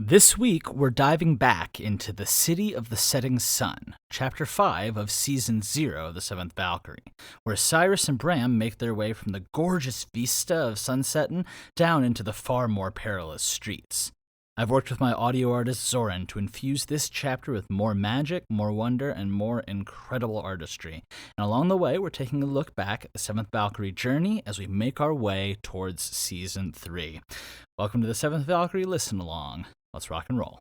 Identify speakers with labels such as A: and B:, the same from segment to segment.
A: This week, we're diving back into the City of the Setting Sun, Chapter 5 of Season 0 of the Seventh Valkyrie, where Cyrus and Bram make their way from the gorgeous vista of Sunsetton down into the far more perilous streets. I've worked with my audio artist Zoran to infuse this chapter with more magic, more wonder, and more incredible artistry. And along the way, we're taking a look back at the Seventh Valkyrie journey as we make our way towards Season 3. Welcome to the Seventh Valkyrie Listen Along. Let's rock and roll.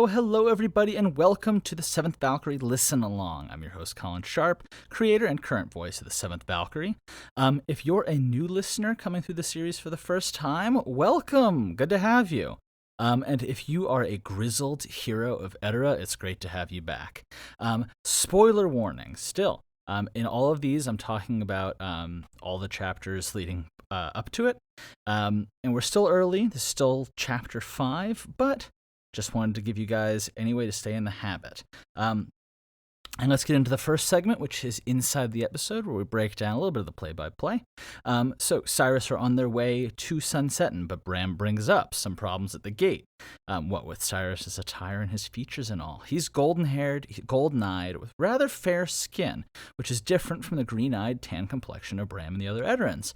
A: Hello, everybody, and welcome to the Seventh Valkyrie Listen Along. I'm your host, Colin Sharp, creator and current voice of the Seventh Valkyrie. If you're a new listener coming through the series for the first time, welcome. Good to have you. And if you are a grizzled hero of Edera, it's great to have you back. Spoiler warning, still. In all of these, I'm talking about all the chapters leading up to it. And we're still early. This is still Chapter 5, but just wanted to give you guys any way to stay in the habit. And let's get into the first segment, which is Inside the Episode, where we break down a little bit of the play-by-play. So Cyrus are on their way to Sunsetton, but Bram brings up some problems at the gate. What with Cyrus's attire and his features and all. He's golden-haired, golden-eyed, with rather fair skin, which is different from the green-eyed, tan complexion of Bram and the other Ederans.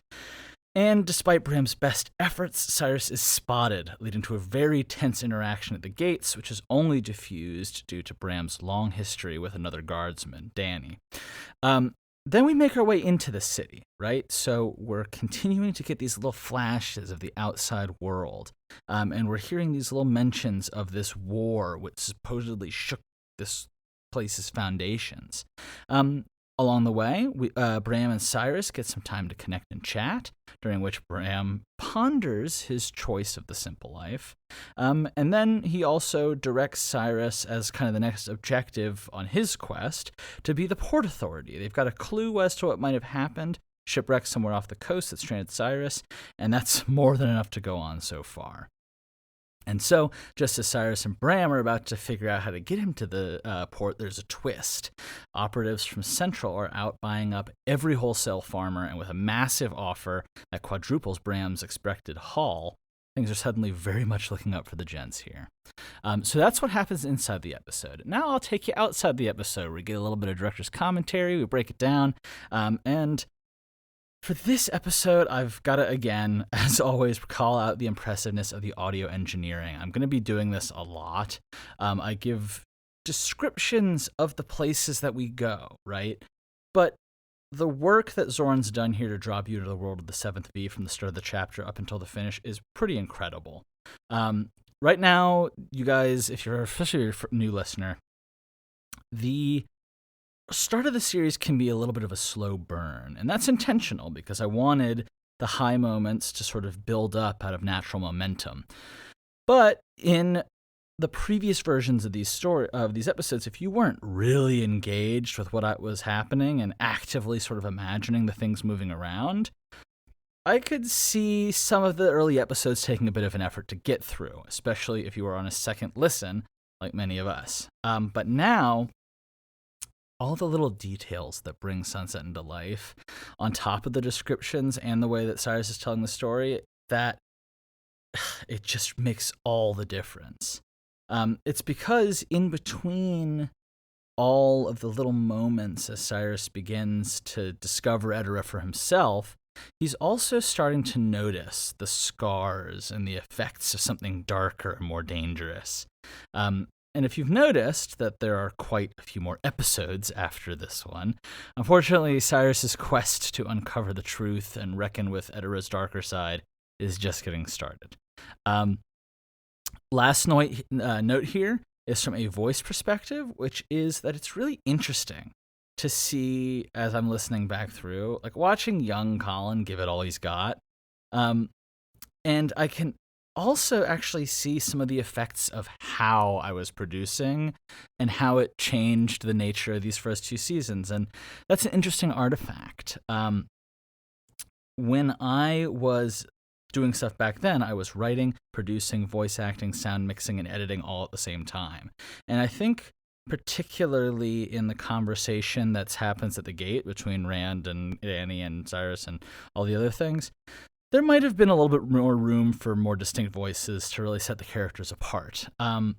A: And despite Bram's best efforts, Cyrus is spotted, leading to a very tense interaction at the gates, which is only diffused due to Bram's long history with another guardsman, Danny. Then we make our way into the city, right? So we're continuing to get these little flashes of the outside world, and we're hearing these little mentions of this war which supposedly shook this place's foundations. Along the way, Bram and Cyrus get some time to connect and chat, during which Bram ponders his choice of the simple life. And then he also directs Cyrus as kind of the next objective on his quest to be the port authority. They've got a clue as to what might have happened, shipwrecked somewhere off the coast that stranded Cyrus, and that's more than enough to go on so far. And so, just as Cyrus and Bram are about to figure out how to get him to the port, there's a twist. Operatives from Central are out buying up every wholesale farmer, and with a massive offer that quadruples Bram's expected haul, things are suddenly very much looking up for the gents here. So that's what happens inside the episode. Now I'll take you outside the episode, where we get a little bit of director's commentary, we break it down, and for this episode, I've got to, again, as always, call out the impressiveness of the audio engineering. I'm going to be doing this a lot. I give descriptions of the places that we go, right? But the work that Zoran's done here to drop you into the world of the Seventh V from the start of the chapter up until the finish is pretty incredible. Right now, you guys, if you're especially a new listener, the start of the series can be a little bit of a slow burn, and that's intentional because I wanted the high moments to sort of build up out of natural momentum. But in the previous versions of these episodes, if you weren't really engaged with what was happening and actively sort of imagining the things moving around, I could see some of the early episodes taking a bit of an effort to get through, especially if you were on a second listen, like many of us. But now, all the little details that bring Sunsetton to life, on top of the descriptions and the way that Cyrus is telling the story, that it just makes all the difference. It's because in between all of the little moments as Cyrus begins to discover Edera for himself, he's also starting to notice the scars and the effects of something darker and more dangerous. And if you've noticed that there are quite a few more episodes after this one, unfortunately, Cyrus's quest to uncover the truth and reckon with Edera's darker side is just getting started. Last note here is from a voice perspective, which is that it's really interesting to see, as I'm listening back through, like watching young Colin give it all he's got. And I can also actually see some of the effects of how I was producing and how it changed the nature of these first 2 seasons. And that's an interesting artifact. When I was doing stuff back then, I was writing, producing, voice acting, sound mixing, and editing all at the same time. And I think particularly in the conversation that happens at the gate between Rand and Annie and Cyrus and all the other things, there might have been a little bit more room for more distinct voices to really set the characters apart. And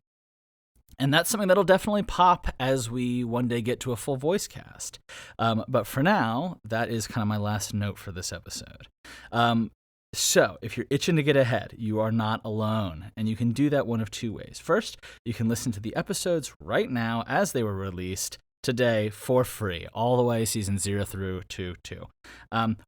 A: that's something that'll definitely pop as we one day get to a full voice cast. But for now, that is kind of my last note for this episode. So if you're itching to get ahead, you are not alone, and you can do that one of 2 ways. First, you can listen to the episodes right now as they were released today for free, all the way season 0 through to 2.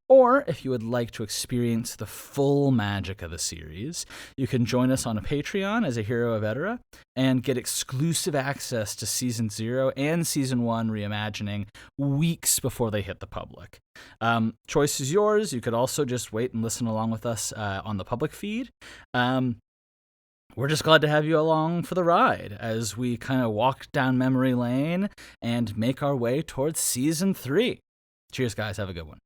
A: Or if you would like to experience the full magic of the series, you can join us on a Patreon as a hero of Edera and get exclusive access to season 0 and season 1 reimagining weeks before they hit the public. Choice is yours. You could also just wait and listen along with us on the public feed. We're just glad to have you along for the ride as we kind of walk down memory lane and make our way towards season 3. Cheers, guys. Have a good one.